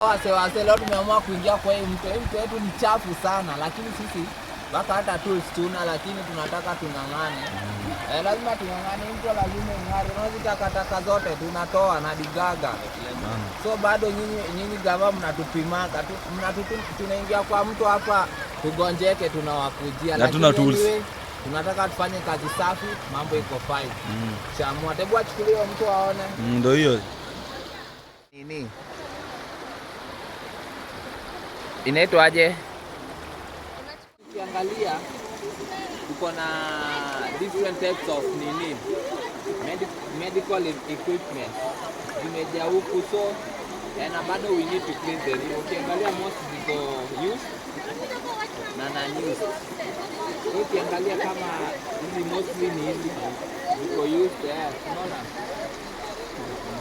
Wase leo tumeamua kuingia kwa hii mto. Hii mto yetu ni chafu sana, lakini sisi baka hata tools tuna, lakini tunataka tung'ang'ane. Lazima tung'ang'ane, mto lazima ing'are. Unazi takataka zote tunatoa na digaga. So bado nyinyi gava mnatupimaka, tunaingia kwa mto hapa tugonjeke, tunawakujia. Na tuna tools. Tunataka tufanye kazi safi, mambo iko fine. Chamua, tebu achukulie mtu aone. Ndio hiyo. Nini? Inaitwa aje? Ukiangalia uko na different types of medical equipment zimejaa huku, so na bado we need to clean them. Ukiangalia most ziko used na non-used. So ukiangalia kama hizi mostly ni hizi ziko used, unaona?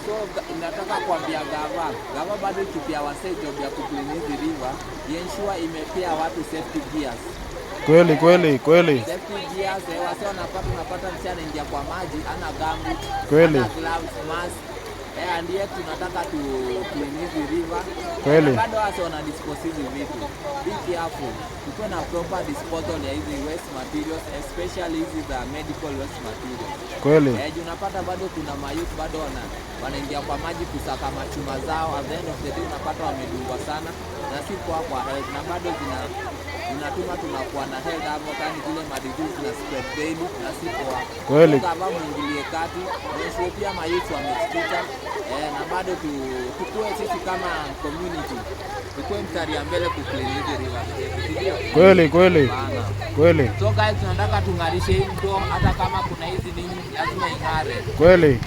So nataka kuambia gava bado ikipia wase job ya kuclean hizi river, ensure imepea watu safety gears. Kweli. Safety gears, wase unapata msichana ingia kwa maji, ana gambut, ana gloves, mask. And yet tunataka tu clean hizi river. Kweli. Bado wase wana dispose hizi vitu. Be careful. Tukuwe na proper disposal ya hizi waste materials, especially hizi za medical waste materials. Kweli. Unapata bado kuna mayouth bado wanaingia kwa maji kusaka machuma zao. At the end of the day unapata wamedungwa sana na si kwa health, na bado zinatuma tunakuwa na health hapo, kani zile madisease na spread daily na si kwa. Kweli. Kama mwingilie kati, ndio pia mayouth wameshtuka, na bado tukue sisi kama community tukue mstari ya mbele ku clean hizi rivers. Kweli. So guys, tunataka tung'arishe hii mto, hata kama kuna hizi nini lazima ing'are. Kweli.